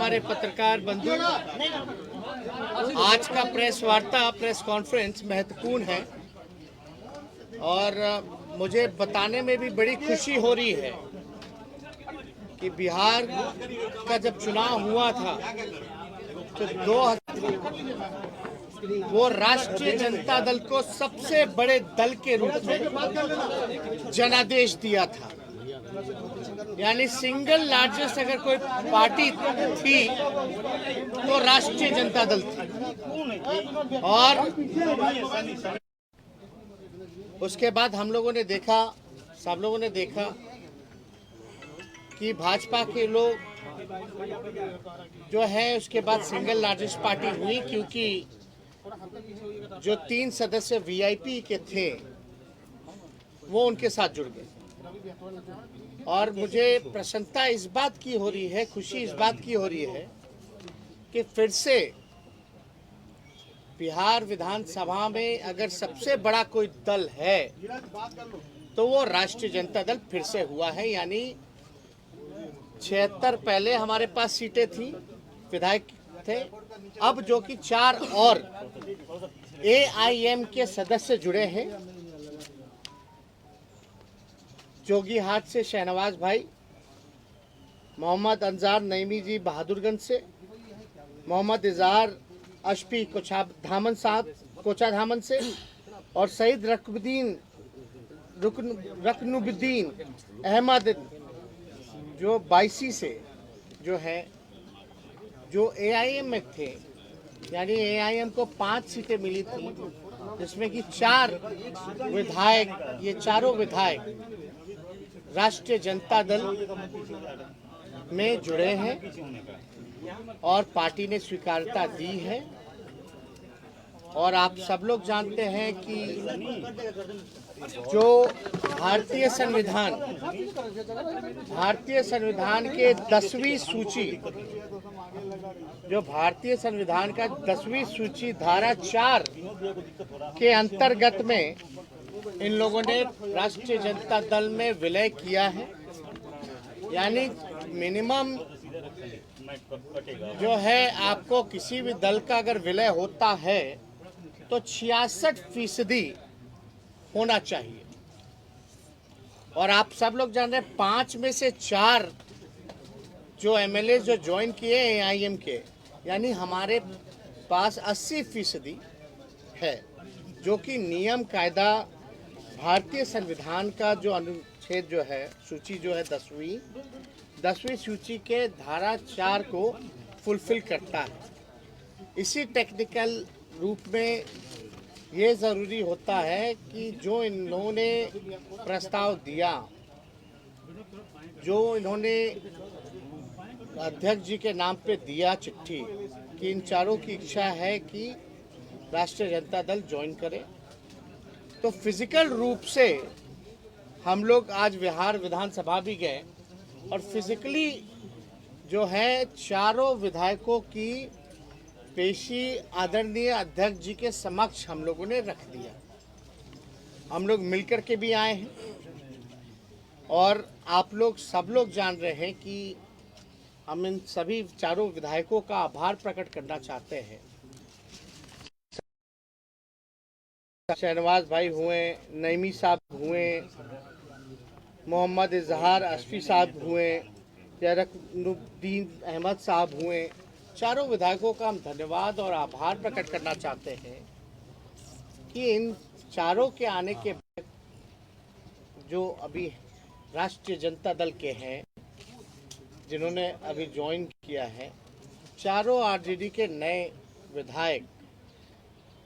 हमारे पत्रकार बंधु, आज का प्रेस वार्ता, प्रेस कॉन्फ्रेंस महत्वपूर्ण है और मुझे बताने में भी बड़ी खुशी हो रही है कि बिहार का जब चुनाव हुआ था तो वो राष्ट्रीय जनता दल को सबसे बड़े दल के रूप में जनादेश दिया था। यानी सिंगल लार्जेस्ट अगर कोई पार्टी थी तो राष्ट्रीय जनता दल थी। और उसके बाद हम लोगों ने देखा, सब लोगों ने देखा कि भाजपा के लोग जो है उसके बाद सिंगल लार्जेस्ट पार्टी हुई, क्योंकि जो 3 सदस्य वीआईपी के थे वो उनके साथ जुड़ गए। और मुझे प्रसन्नता इस बात की हो रही है, खुशी इस बात की हो रही है कि फिर से बिहार विधानसभा में अगर सबसे बड़ा कोई दल है तो वो राष्ट्रीय जनता दल फिर से हुआ है। यानी 76 पहले हमारे पास सीटें थी, विधायक थे, अब जो कि 4 और एआईएम के सदस्य जुड़े हैं। जोगीहाट से शहनवाज भाई, मोहम्मद अंजार नईमी जी बहादुरगंज से, मोहम्मद इजहार अशफी कोचाधामन साहब कोचाधामन से, और सईद रकनुद्दीन अहमद जो बाइसी से जो है, जो एआईएम में थे। यानी एआईएम को 5 सीटें मिली थी, जिसमें कि 4 विधायक, ये चारों विधायक राष्ट्रीय जनता दल में जुड़े हैं और पार्टी ने स्वीकार्यता दी है। और आप सब लोग जानते हैं कि जो भारतीय संविधान के 10वीं सूची, जो भारतीय संविधान का 10वीं सूची धारा 4 के अंतर्गत में इन लोगों ने राष्ट्रीय जनता दल में विलय किया है। यानी मिनिमम जो है, आपको किसी भी दल का अगर विलय होता है तो 66% होना चाहिए। और आप सब लोग जान रहे हैं 5 में से 4 जो एमएलए जो ज्वाइन किए एआईएम के, यानी हमारे पास 80% है, जो कि नियम कायदा भारतीय संविधान का जो अनुच्छेद जो है, सूची जो है 10वीं सूची के धारा 4 को फुलफिल करता है। इसी टेक्निकल रूप में ये ज़रूरी होता है कि जो इन लोगों ने प्रस्ताव दिया, जो इन्होंने अध्यक्ष जी के नाम पे दिया चिट्ठी, कि इन चारों की इच्छा है कि राष्ट्रीय जनता दल ज्वाइन करे, तो फिजिकल रूप से हम लोग आज बिहार विधानसभा भी गए और फिजिकली जो है चारों विधायकों की पेशी आदरणीय अध्यक्ष जी के समक्ष हम लोगों ने रख दिया। हम लोग मिलकर के भी आए हैं और आप लोग सब लोग जान रहे हैं कि हम इन सभी चारों विधायकों का आभार प्रकट करना चाहते हैं। शहनवाज भाई हुए, नईमी साहब हुए, मोहम्मद इजहार अशफी साहब हुए, रकनुद्दीन अहमद साहब हुए, चारों विधायकों का हम धन्यवाद और आभार प्रकट करना चाहते हैं कि इन चारों के आने के बाद जो अभी राष्ट्रीय जनता दल के हैं, जिन्होंने अभी ज्वाइन किया है, चारों आरजेडी के नए विधायक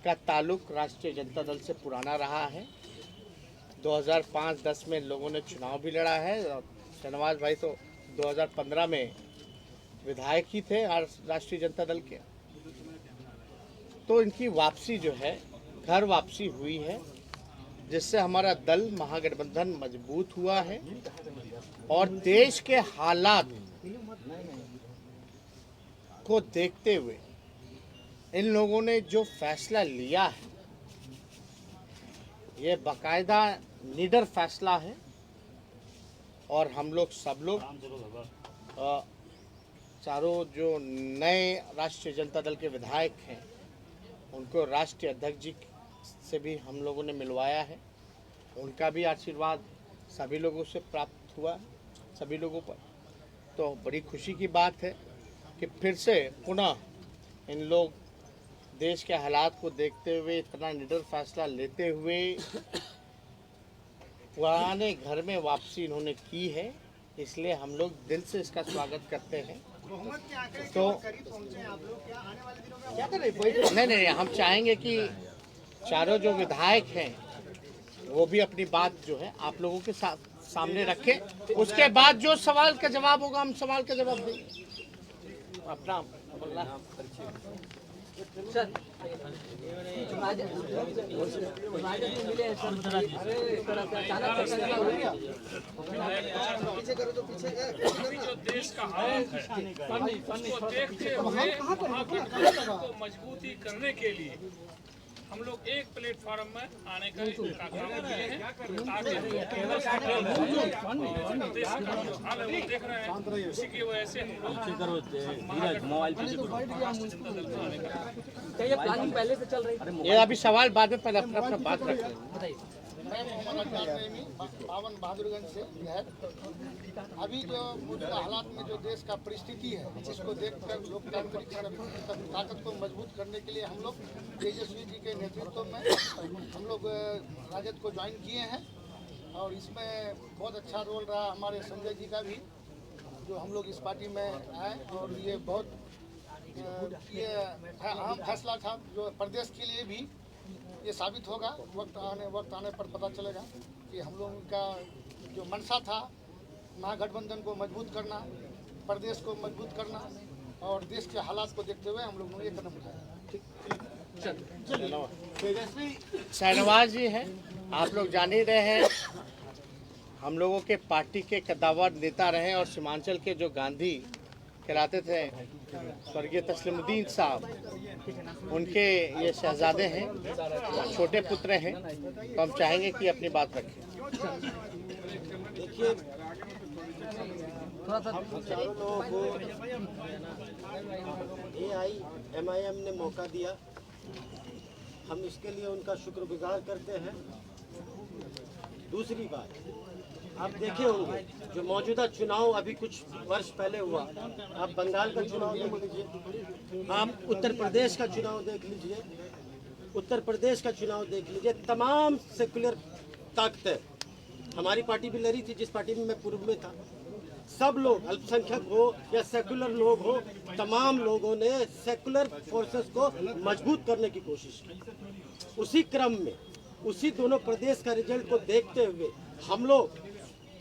का ताल्लुक राष्ट्रीय जनता दल से पुराना रहा है। 2005-10 में लोगों ने चुनाव भी लड़ा है और शहनवाज भाई तो 2015 में विधायक ही थे राष्ट्रीय जनता दल के। तो इनकी वापसी जो है, घर वापसी हुई है, जिससे हमारा दल महागठबंधन मजबूत हुआ है। और देश के हालात को देखते हुए इन लोगों ने जो फैसला लिया है, ये बाकायदा निडर फैसला है। और हम लोग सब लोग चारों जो नए राष्ट्रीय जनता दल के विधायक हैं उनको राष्ट्रीय अध्यक्ष जी से भी हम लोगों ने मिलवाया है। उनका भी आशीर्वाद सभी लोगों से प्राप्त हुआ, सभी लोगों पर। तो बड़ी खुशी की बात है कि फिर से पुनः इन लोग देश के हालात को देखते हुए इतना निडर फैसला लेते हुए पुराने घर में वापसी इन्होंने की है, इसलिए हम लोग दिल से इसका स्वागत करते हैं। तो नहीं, हम चाहेंगे कि चारों जो विधायक हैं वो भी अपनी बात जो है आप लोगों के सामने रखें। उसके बाद जो सवाल का जवाब होगा हम सवाल का जवाब देंगे। अपना सर जो देश का हालत है उसको देखते हुए को मजबूती करने के लिए हम लोग एक प्लेटफॉर्म में आने का काम किए हैं ताकि देश का जो हाल है वो देख रहे हैं। इसी की वजह से ये प्लानिंग पहले से चल रही है? ये अभी सवाल बाद में, पहले अपना बात रखें। मैं मोहम्मद पावन बहादुरगंज से बिहार। अभी जो मौजूदा हालात में जो देश का परिस्थिति है जिसको देखकर लोकतांत्रिक ताकत को मजबूत करने के लिए हम लोग तेजस्वी जी के नेतृत्व में हम लोग राजद को ज्वाइन किए हैं और इसमें बहुत अच्छा रोल रहा हमारे संजय जी का भी, जो हम लोग इस पार्टी में आए और ये बहुत ये अहम फैसला था जो प्रदेश के लिए भी ये साबित होगा। वक्त आने पर पता चलेगा कि हम लोगों का जो मंशा था महागठबंधन को मजबूत करना, प्रदेश को मजबूत करना और देश के हालात को देखते हुए हम लोगों ने ये कदम उठाया। शाहनवाज जी हैं, आप लोग जान ही रहे हैं, हम लोगों के पार्टी के कद्दावर नेता रहे और सीमांचल के जो गांधी कहलाते थे स्वर्गीय तस्लीमुद्दीन साहब, उनके ये शहजादे हैं, छोटे पुत्र हैं। तो हम चाहेंगे कि अपनी बात रखें। देखिए, हम चारों लोगों को MIM ने मौका दिया, हम इसके लिए उनका शुक्रगुजार करते हैं। दूसरी बात, आप देखे होंगे जो मौजूदा चुनाव अभी कुछ वर्ष पहले हुआ, आप बंगाल का चुनाव देख लीजिए, आप उत्तर प्रदेश का चुनाव देख लीजिए, उत्तर प्रदेश का चुनाव देख लीजिए, तमाम सेकुलर ताकतें, हमारी पार्टी भी लड़ी थी जिस पार्टी में मैं पूर्व में था, सब लोग अल्पसंख्यक हो या सेकुलर लोग हो, तमाम लोगों ने सेकुलर फोर्सेस को मजबूत करने की कोशिश की। उसी क्रम में उसी दोनों प्रदेश का रिजल्ट को देखते हुए हम लोग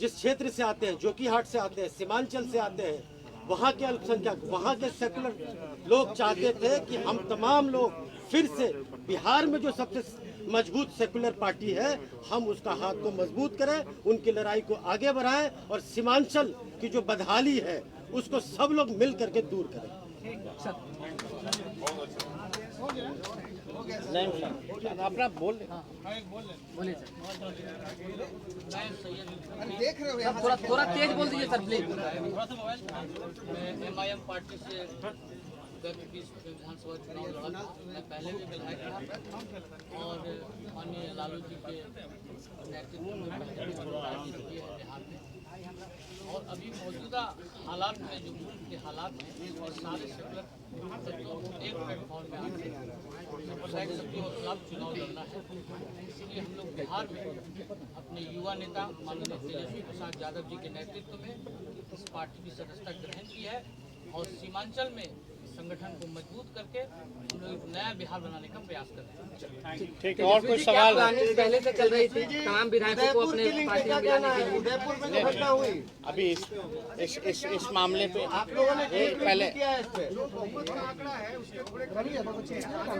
जिस क्षेत्र से आते हैं, जोकीहाट से आते हैं, सीमांचल से आते हैं, वहाँ के अल्पसंख्यक, वहाँ के सेकुलर लोग चाहते थे कि हम तमाम लोग फिर से बिहार में जो सबसे मजबूत सेकुलर पार्टी है, हम उसका हाथ को मजबूत करें, उनकी लड़ाई को आगे बढ़ाएं और सीमांचल की जो बदहाली है उसको सब लोग मिल करके दूर करें। अपना बोल बोलिए सर, थोड़ा तेज बोल दीजिए सर प्लीज। MIM पार्टी से विधानसभा चुनाव लड़ा था। मैं पहले भी विधायक था और माननीय लालू जी के नेतृत्व में पहले भी राजनीति की है बिहार में। और अभी मौजूदा हालात में जो मुल्क के हालात हैं और सारे सेकुलर एक प्लेटफॉर्म में आके सांप्रदायिक शक्तियों के खिलाफ चुनाव लड़ना है। इसलिए हम लोग बिहार में अपने युवा नेता माननीय तेजस्वी प्रसाद यादव जी के नेतृत्व में इस पार्टी की सदस्यता ग्रहण की है और सीमांचल में संगठन को मजबूत करके हम लोग नया बिहार बनाने का प्रयास कर रहे हैं। ठीक है, और कोई सवाल? प्लानिंग पहले से चल रही थी तमाम विधायकों को अपने पार्टी में मिलाने के लिए। उदयपुर में जो घटना हुई, अभी इस मामले पे पहले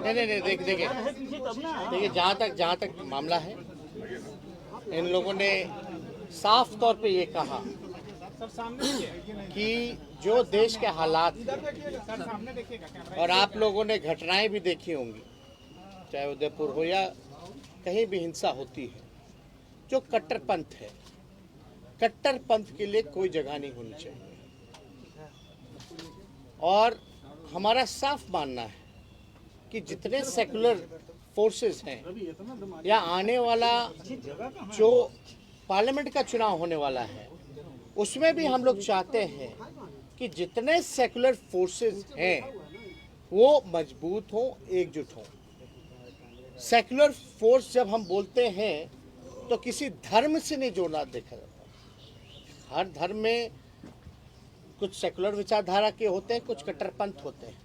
नहीं देखिए, जहाँ तक मामला है, इन लोगों ने साफ तौर पे ये कहा कि जो देश के हालात और आप लोगों ने घटनाएं भी देखी होंगी, चाहे उदयपुर हो या कहीं भी हिंसा होती है, जो कट्टरपंथ है, कट्टरपंथ के लिए कोई जगह नहीं होनी चाहिए। और हमारा साफ मानना है कि जितने सेकुलर फोर्सेस हैं या आने वाला जो पार्लियामेंट का चुनाव होने वाला है उसमें भी हम लोग चाहते हैं कि जितने सेकुलर फोर्सेस हैं वो मजबूत हों, एकजुट हों। सेकुलर फोर्स जब हम बोलते हैं तो किसी धर्म से नहीं जोड़ना देखा जाता। हर धर्म में कुछ सेकुलर विचारधारा के होते हैं, कुछ कट्टरपंथ होते हैं,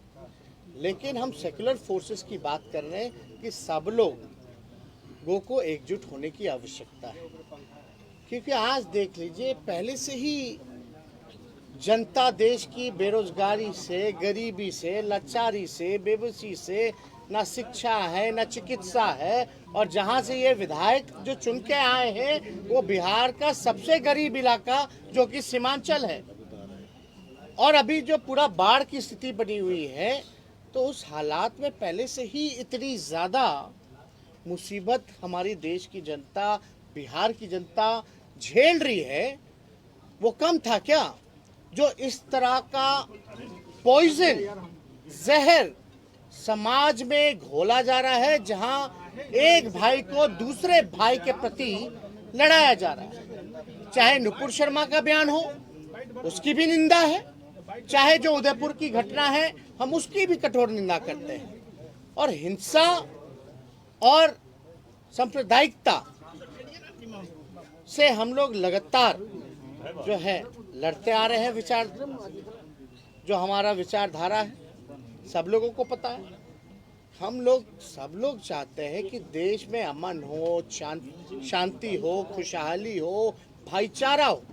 लेकिन हम सेकुलर फोर्सेस की बात कर रहे हैं कि सब लोगों को एकजुट होने की आवश्यकता है। क्योंकि आज देख लीजिए, पहले से ही जनता देश की बेरोजगारी से, गरीबी से, लाचारी से, बेबसी से, ना शिक्षा है ना चिकित्सा है, और जहां से ये विधायक जो चुन के आए हैं वो बिहार का सबसे गरीब इलाका जो कि सीमांचल है, और अभी जो पूरा बाढ़ की स्थिति बनी हुई है, तो उस हालात में पहले से ही इतनी ज़्यादा मुसीबत हमारी देश की जनता, बिहार की जनता झेल रही है। वो कम था क्या जो इस तरह का पॉइजन, जहर समाज में घोला जा रहा है, जहां एक भाई को दूसरे भाई के प्रति लड़ाया जा रहा है। चाहे नुपुर शर्मा का बयान हो, उसकी भी निंदा है, चाहे जो उदयपुर की घटना है हम उसकी भी कठोर निंदा करते हैं, और हिंसा और सांप्रदायिकता से हम लोग लगातार जो है लड़ते आ रहे हैं। विचार जो हमारा विचारधारा है सब लोगों को पता है। हम लोग सब लोग चाहते हैं कि देश में अमन हो, शांति हो, खुशहाली हो, भाईचारा हो।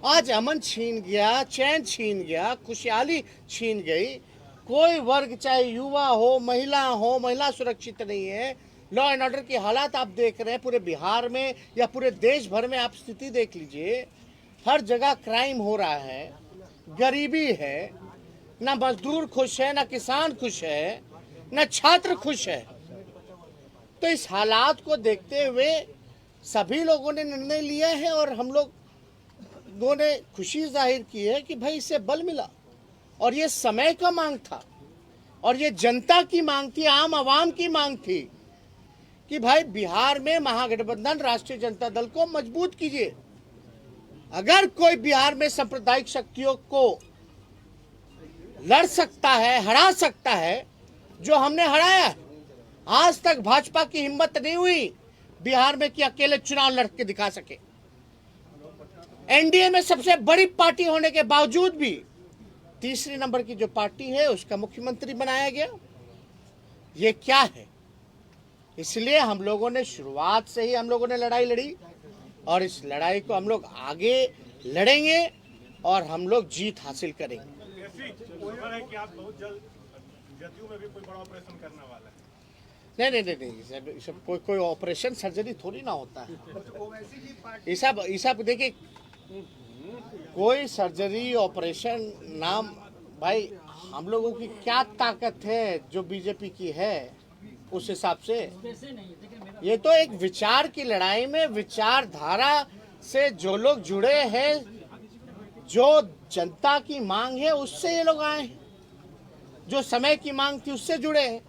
आज अमन छीन गया, चैन छीन गया, खुशहाली छीन गई। कोई वर्ग, चाहे युवा हो, महिला सुरक्षित नहीं है। लॉ एंड ऑर्डर की हालात आप देख रहे हैं पूरे बिहार में या पूरे देश भर में, आप स्थिति देख लीजिए। हर जगह क्राइम हो रहा है, गरीबी है, ना मजदूर खुश है, ना किसान खुश है, ना छात्र खुश है। तो इस हालात को देखते हुए सभी लोगों ने निर्णय लिया है, और हम लोगों ने खुशी जाहिर की है कि भाई इससे बल मिला, और ये समय का मांग था, और ये जनता की मांग थी, आम आवाम की मांग थी कि भाई बिहार में महागठबंधन राष्ट्रीय जनता दल को मजबूत कीजिए। अगर कोई बिहार में सांप्रदायिक शक्तियों को लड़ सकता है, हरा सकता है, जो हमने हराया है। आज तक भाजपा की हिम्मत नहीं हुई बिहार में कि अकेले चुनाव लड़ के दिखा सके। एनडीए में सबसे बड़ी पार्टी होने के बावजूद भी तीसरे नंबर की जो पार्टी है उसका मुख्यमंत्री बनाया गया। ये क्या है? इसलिए हम लोगों ने शुरुआत से ही हम लोगों ने लड़ाई लड़ी, और इस लड़ाई को हम लोग आगे लड़ेंगे और हम लोग जीत हासिल करेंगे। है कि आप बहुत जल्द जदयू में भी कोई बड़ा ऑपरेशन करने वाला है। नहीं, सब कोई ऑपरेशन सर्जरी थोड़ी ना होता है। ये सब देखिए, कोई सर्जरी ऑपरेशन नाम, भाई हम लोगों की क्या ताकत है जो बीजेपी की है, उस हिसाब से ये तो एक विचार की लड़ाई में विचारधारा से जो लोग जुड़े हैं, जो जनता की मांग है उससे ये लोग आए हैं, जो समय की मांग थी उससे जुड़े हैं।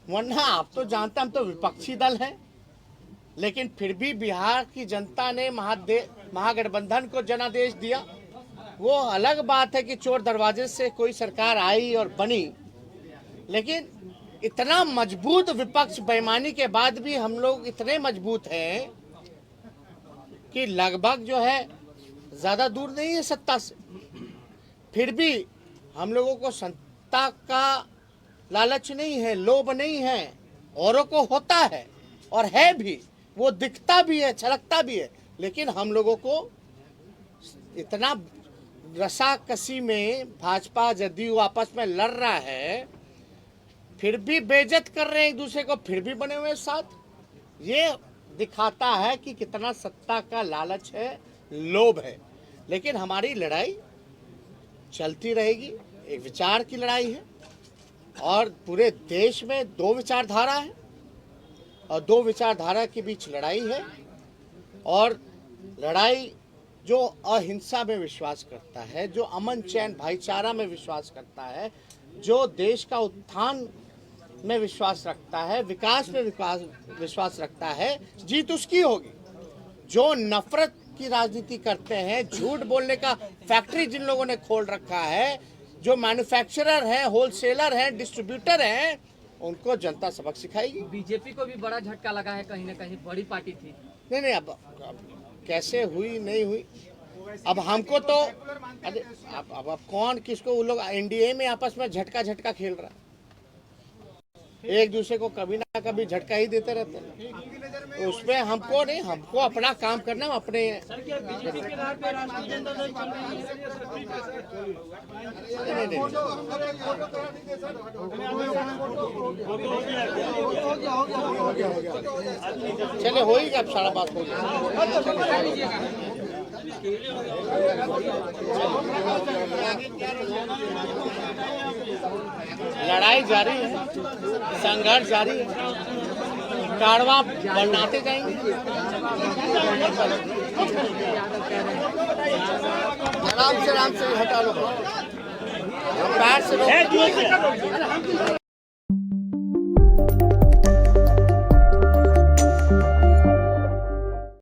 वरना आप तो जानते, हम तो विपक्षी दल हैं, लेकिन फिर भी बिहार की जनता ने महागठबंधन को जनादेश दिया। वो अलग बात है कि चोर दरवाजे से कोई सरकार आई और बनी, लेकिन इतना मजबूत विपक्ष बेईमानी के बाद भी हम लोग इतने मजबूत हैं कि लगभग जो है ज़्यादा दूर नहीं है सत्ता से। फिर भी हम लोगों को सत्ता का लालच नहीं है, लोभ नहीं है। औरों को होता है और है भी, वो दिखता भी है, छलकता भी है, लेकिन हम लोगों को इतना रसाकसी में भाजपा जदयू आपस में लड़ रहा है, फिर भी बेइज्जत कर रहे हैं एक दूसरे को, फिर भी बने हुए साथ। ये दिखाता है कि कितना सत्ता का लालच है, लोभ है। लेकिन हमारी लड़ाई चलती रहेगी। एक विचार की लड़ाई है, और पूरे देश में दो विचारधारा है, और दो विचारधारा के बीच लड़ाई है। और लड़ाई जो अहिंसा में विश्वास करता है, जो अमन चैन भाईचारा में विश्वास करता है, जो देश का उत्थान में विश्वास रखता है, विकास में विश्वास रखता है, जीत उसकी होगी। जो नफरत की राजनीति करते हैं, झूठ बोलने का फैक्ट्री जिन लोगों ने खोल रखा है, जो मैन्युफैक्चरर हैं, होलसेलर हैं, डिस्ट्रीब्यूटर हैं, उनको जनता सबक सिखाएगी। बीजेपी को भी बड़ा झटका लगा है, कहीं ना कहीं बड़ी पार्टी थी। नहीं, अब कैसे हुई नहीं हुई, अब हमको तो अरे अब कौन किसको, वो लोग एनडीए में आपस में झटका खेल रहा है, एक दूसरे को कभी ना कभी झटका ही देते रहते हैं। तो उसमें हमको नहीं, हमको अपना काम करना है अपने। चले हो ही गया, अब सारा बात हो गया। लड़ाई जारी है, संघर्ष जारी है, कारवां बढ़ाते जाएंगे। आराम से हटा लो, पैर से